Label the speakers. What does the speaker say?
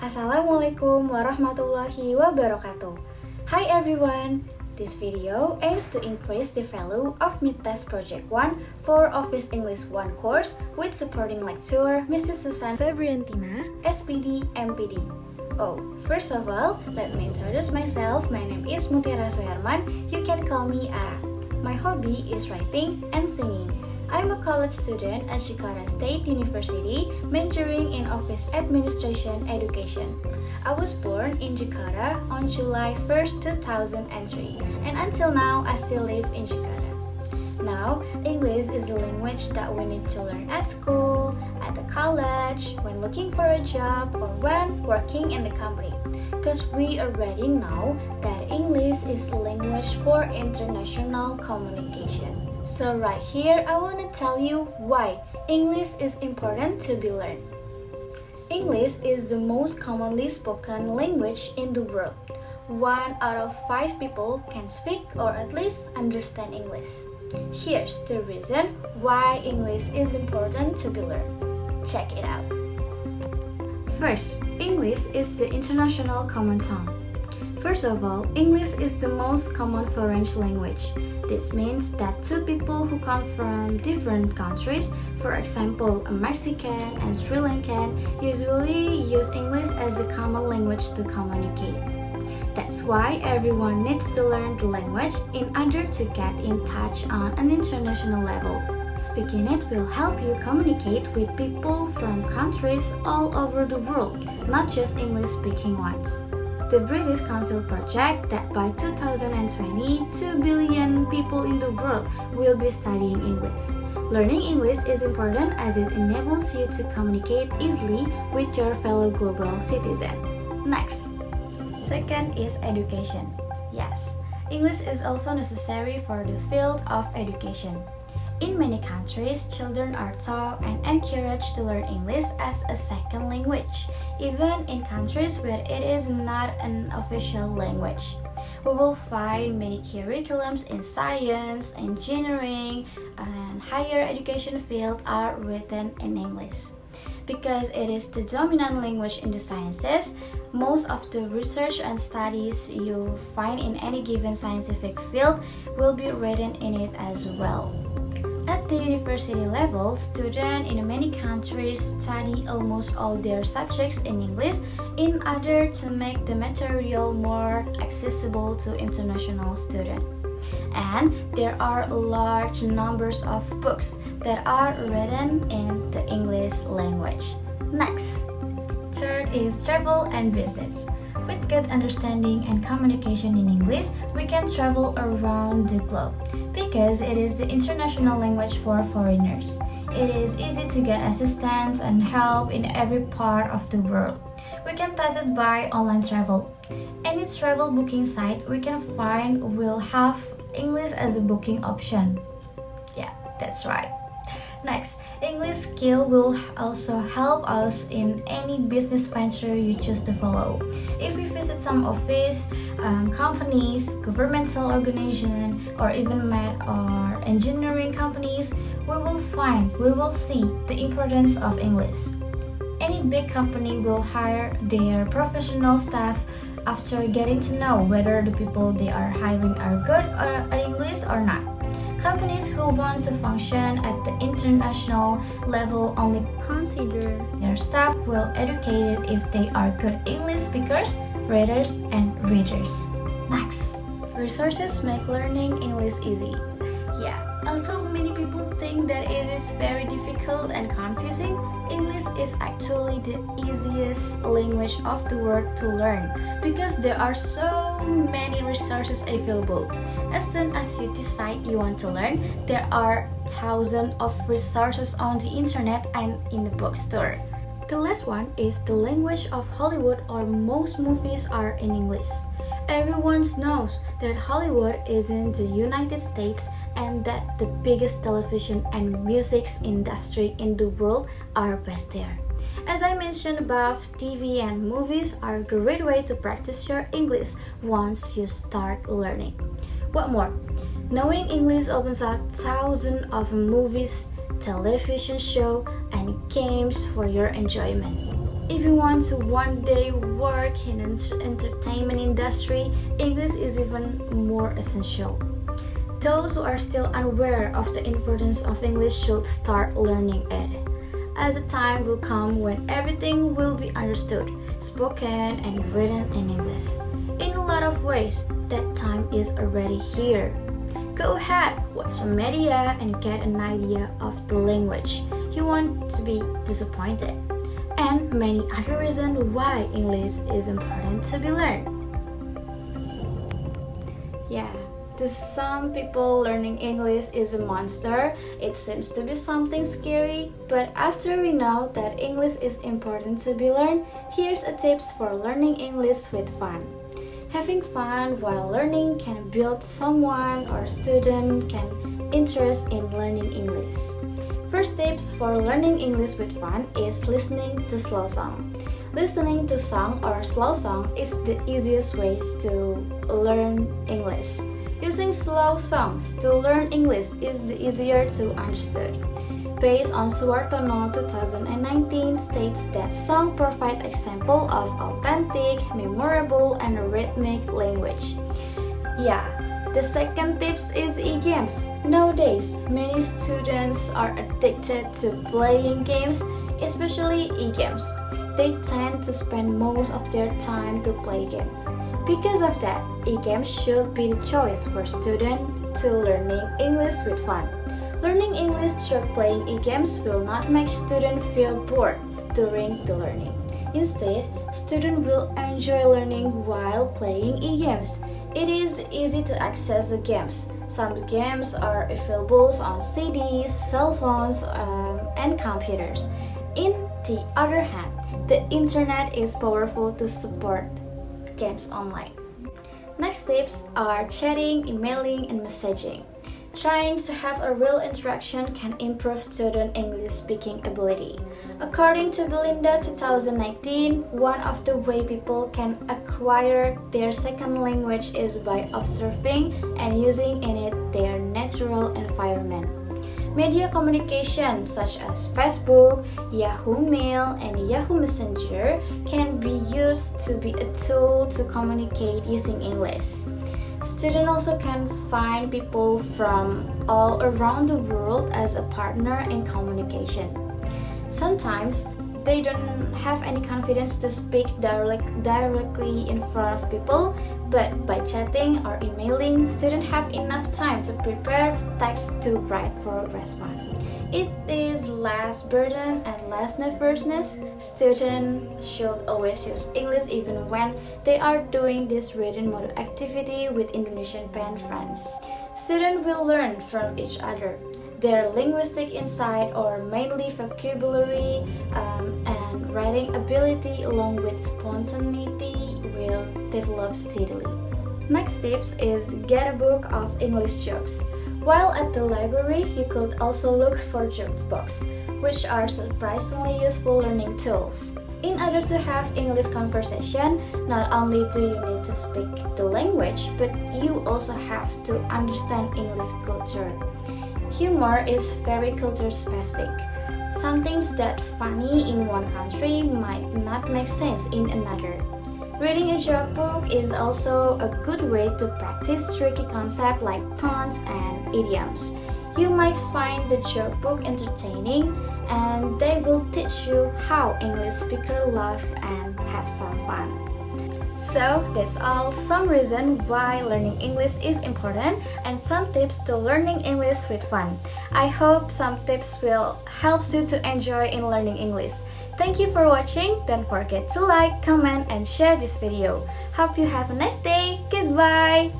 Speaker 1: Assalamualaikum warahmatullahi wabarakatuh. Hi everyone! This video aims to increase the value of Mid-Test Project 1 for Office English 1 course with supporting lecturer Mrs. Susan Febriantina, SPD, MPD. First of all, let me introduce myself. My name is Mutiara Suherman. You can call me Ara. My hobby is writing and singing. I'm a college student at Jakarta State University, majoring in Office Administration Education. I was born in Jakarta on July 1st, 2003, and until now I still live in Jakarta. Now, English is a language that we need to learn at school, at the college, when looking for a job, or when working in the company. Because we already know that English is a language for international communication. So right here, I want to tell you why English is important to be learned. English is the most commonly spoken language in the world. 1 out of 5 people can speak or at least understand English. Here's the reason why English is important to be learned. Check it out. First, English is the international common tongue. First of all, English is the most common foreign language. This means that two people who come from different countries, for example, a Mexican and Sri Lankan, usually use English as a common language to communicate. That's why everyone needs to learn the language in order to get in touch on an international level. Speaking it will help you communicate with people from countries all over the world, not just English-speaking ones. The British Council projects that by 2020, 2 billion people in the world will be studying English. Learning English is important as it enables you to communicate easily with your fellow global citizen. Next, second is education. Yes, English is also necessary for the field of education. In many countries, children are taught and encouraged to learn English as a second language, even in countries where it is not an official language. We will find many curriculums in science, engineering, and higher education field are written in English. Because it is the dominant language in the sciences, most of the research and studies you find in any given scientific field will be written in it as well. At the university level, students in many countries study almost all their subjects in English in order to make the material more accessible to international students. And there are large numbers of books that are written in the English language. Next, third is travel and business. With good understanding and communication in English, we can travel around the globe because it is the international language for foreigners. It is easy to get assistance and help in every part of the world. We can test it by online travel. Any travel booking site we can find will have English as a booking option. Yeah, that's right. Next, English skill will also help us in any business venture you choose to follow. If we visit some office, companies, governmental organizations, or even math or engineering companies, we will see the importance of English. Any big company will hire their professional staff after getting to know whether the people they are hiring are good at English or not. Companies who want to function at the international level only consider their staff well educated if they are good English speakers, writers, and readers. Next, resources make learning English easy. Yeah, although many people think that it is very difficult and confusing, English is actually the easiest language of the world to learn because there are so many resources available. As soon as you decide you want to learn, there are thousands of resources on the internet and in the bookstore. The last one is the language of Hollywood, or most movies are in English. Everyone knows that Hollywood is in the United States and that the biggest television and music industry in the world are based there. As I mentioned above, TV and movies are a great way to practice your English once you start learning. What more? Knowing English opens up thousands of movies, television shows, and games for your enjoyment. If you want to one day work in the entertainment industry, English is even more essential. Those who are still unaware of the importance of English should start learning it, as a time will come when everything will be understood, spoken, and written in English. In a lot of ways, that time is already here. Go ahead, watch some media and get an idea of the language. You won't be disappointed. And many other reasons why English is important to be learned. Yeah, to some people, learning English is a monster. It seems to be something scary, but after we know that English is important to be learned, here's a tips for learning English with fun. Having fun while learning can build someone or student can interest in learning English. First tips for learning English with fun is listening to slow song. Listening to song or slow song is the easiest ways to learn English. Using slow songs to learn English is easier to understand. Based on Suwartono 2019 states that song provide example of authentic, memorable, and rhythmic language. Yeah. The second tips is e-games. Nowadays, many students are addicted to playing games, especially e-games. They tend to spend most of their time to play games. Because of that, e-games should be the choice for students to learning English with fun. Learning English through playing e-games will not make students feel bored during the learning. Instead, students will enjoy learning while playing e-games. It is easy to access the games. Some games are available on CDs, cell phones, and computers. On the other hand, the internet is powerful to support games online. Next tips are chatting, emailing, and messaging. Trying to have a real interaction can improve student English speaking ability. According to Belinda 2019, one of the way people can acquire their second language is by observing and using in it their natural environment. Media communication such as Facebook, Yahoo Mail, and Yahoo Messenger can be used to be a tool to communicate using English. Students also can find people from all around the world as a partner in communication. Sometimes they don't have any confidence to speak directly in front of people, but by chatting or emailing, students have enough time to prepare text to write for a response. It is less burden and less nervousness. Students should always use English even when they are doing this reading mode activity with Indonesian pen friends. Students will learn from each other. Their linguistic insight or mainly vocabulary and writing ability along with spontaneity will develop steadily. Next tips is get a book of English jokes. While at the library, you could also look for jokes books, which are surprisingly useful learning tools. In order to have English conversation, not only do you need to speak the language, but you also have to understand English culture. Humor is very culture specific. Some things that funny in one country might not make sense in another. Reading a joke book is also a good way to practice tricky concepts like puns and idioms. You might find the joke book entertaining and they will teach you how English speakers laugh and have some fun. So that's all some reason why learning English is important and some tips to learning English with fun. I hope some tips will help you to enjoy in learning English. Thank you for watching. Don't forget to like, comment, and share this video. Hope you have a nice day. Goodbye.